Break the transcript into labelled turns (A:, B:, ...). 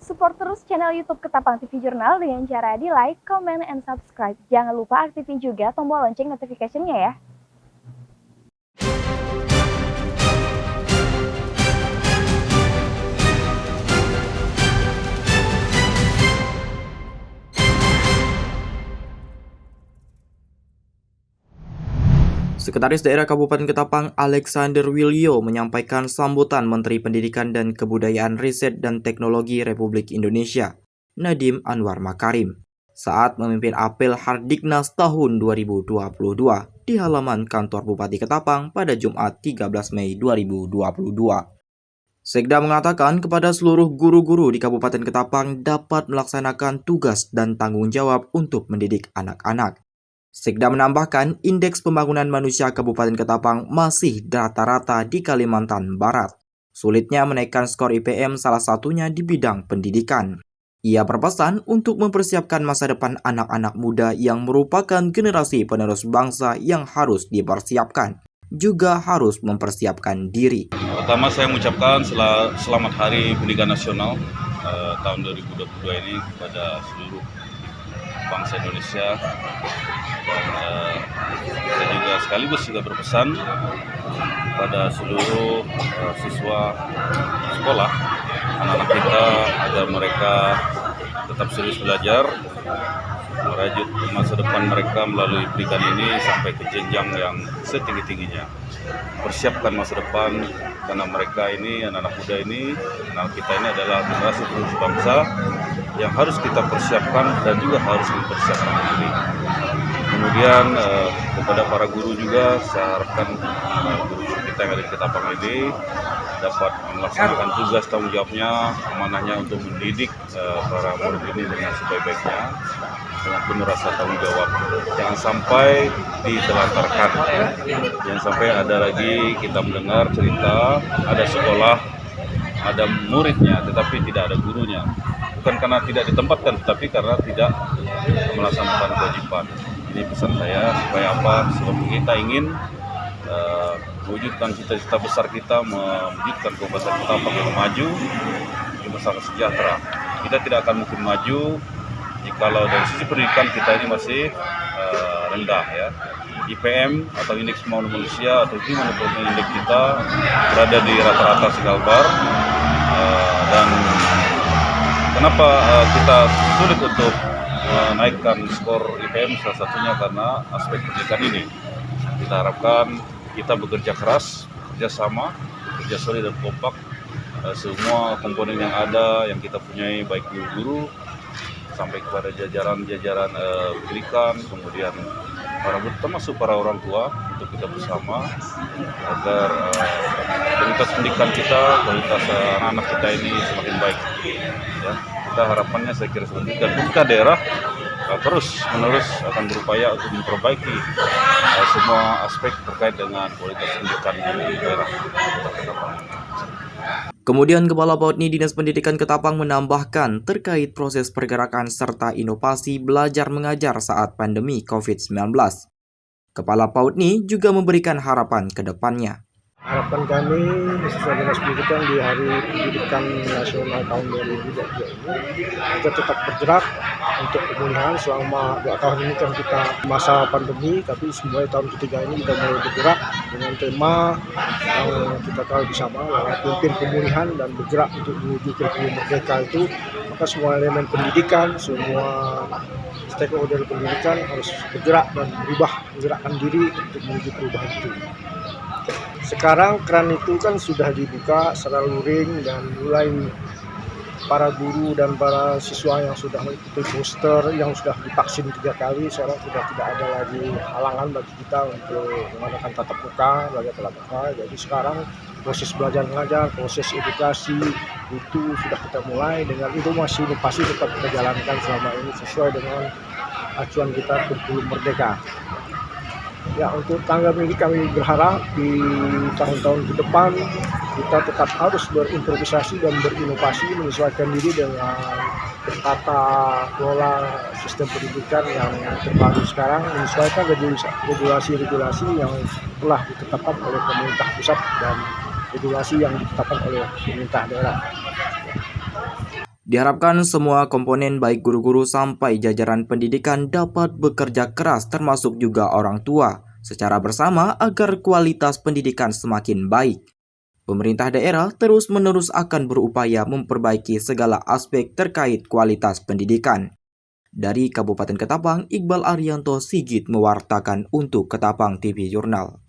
A: Support terus channel YouTube Ketapang TV Jurnal dengan cara di like, comment, and subscribe. Jangan lupa aktifin juga tombol lonceng notification-nya ya.
B: Sekretaris Daerah Kabupaten Ketapang Alexander Wilio menyampaikan sambutan Menteri Pendidikan dan Kebudayaan Riset dan Teknologi Republik Indonesia, Nadiem Anwar Makarim, saat memimpin apel Hardiknas tahun 2022 di halaman kantor Bupati Ketapang pada Jumat 13 Mei 2022. Sekda mengatakan kepada seluruh guru-guru di Kabupaten Ketapang dapat melaksanakan tugas dan tanggung jawab untuk mendidik anak-anak. Sekda menambahkan, indeks pembangunan manusia Kabupaten Ketapang masih rata-rata di Kalimantan Barat. Sulitnya menaikkan skor IPM salah satunya di bidang pendidikan. Ia berpesan untuk mempersiapkan masa depan anak-anak muda yang merupakan generasi penerus bangsa yang harus dipersiapkan, juga harus mempersiapkan diri.
C: Pertama saya mengucapkan selamat Hari Pendidikan Nasional tahun 2022 ini kepada seluruh bangsa Indonesia, dan saya juga sekaligus juga berpesan pada seluruh siswa sekolah, anak-anak kita, agar mereka tetap serius belajar, merajut masa depan mereka melalui pendidikan ini sampai ke jenjang yang setinggi-tingginya. Persiapkan masa depan, karena mereka ini, anak-anak muda ini, anak kita ini adalah generasi penerus bangsa yang harus kita persiapkan dan juga harus mempersiapkan diri. Kemudian kepada para guru juga, saya harapkan guru-guru kita yang ada di Ketapang ini dapat melaksanakan tugas tanggung jawabnya, amanahnya untuk mendidik para murid ini dengan sebaik-baiknya, dengan penuh rasa tanggung jawab. Jangan sampai ditelantarkan, jangan sampai ada lagi kita mendengar cerita ada sekolah, ada muridnya tetapi tidak ada gurunya. Bukan karena tidak ditempatkan, tetapi karena tidak melaksanakan kewajiban. Ini pesan saya, supaya apa? Sebab kita ingin mewujudkan cita-cita besar kita, mewujudkan Kabupaten Ketapang yang maju, yang masyarakat sejahtera. Kita tidak akan mungkin maju jikalau dari sisi pendidikan kita ini masih rendah ya. IPM atau indeks pembangunan manusia atau gimana indeks kita berada di rata-rata segalbar, dan kenapa kita sulit untuk menaikkan skor IPM, salah satunya karena aspek pendidikan ini. Kita harapkan kita bekerja keras, bekerja sama, bekerja solid dan kompak, semua komponen yang ada yang kita punyai, baik guru-guru sampai kepada jajaran-jajaran pendidikan, kemudian para guru, termasuk para orang tua, untuk kita bersama agar kualitas pendidikan kita, kualitas anak-anak kita ini semakin baik. Ya, kita harapannya saya kira seperti itu. Dan pemerintah daerah terus menerus akan berupaya untuk memperbaiki semua aspek terkait dengan kualitas pendidikan di daerah.
B: Kemudian Kepala Bautni Dinas Pendidikan Ketapang menambahkan terkait proses pergerakan serta inovasi belajar mengajar saat pandemi COVID-19. Kepala Bautni juga memberikan harapan ke depannya.
D: Harapan kami sesuai Dinas Pendidikan di Hari Pendidikan Nasional tahun 2022 ini, kita tetap bergerak untuk pemulihan. Selama 2 tahun ini kan kita masa pandemi, tapi semuanya tahun ketiga ini kita mulai bergerak dengan tema yang kita tahu bersama, pimpin pemulihan dan bergerak untuk menuju kurikulum merdeka itu. Maka semua elemen pendidikan, semua stakeholder pendidikan harus bergerak dan menggerakkan diri untuk menuju perubahan itu. Sekarang keran itu kan sudah dibuka secara luring, dan mulai para guru dan para siswa yang sudah mengikuti booster, yang sudah divaksin 3 kali, sekarang sudah tidak ada lagi halangan bagi kita untuk mengadakan tatap muka, belajar tatap muka. Jadi sekarang proses belajar mengajar, proses edukasi itu sudah kita mulai, dengan inovasi tetap kita jalankan selama ini sesuai dengan acuan kita kurikulum merdeka. Ya, untuk tanggap ini kami berharap di tahun-tahun ke depan kita tetap harus berimprovisasi dan berinovasi, menyesuaikan diri dengan tata kelola sistem pendidikan yang terbaru sekarang, menyesuaikan regulasi-regulasi yang telah ditetapkan oleh pemerintah pusat dan regulasi yang ditetapkan oleh pemerintah daerah.
B: Diharapkan semua komponen baik guru-guru sampai jajaran pendidikan dapat bekerja keras termasuk juga orang tua secara bersama agar kualitas pendidikan semakin baik. Pemerintah daerah terus-menerus akan berupaya memperbaiki segala aspek terkait kualitas pendidikan. Dari Kabupaten Ketapang, Iqbal Arianto Sigit mewartakan untuk Ketapang TV Jurnal.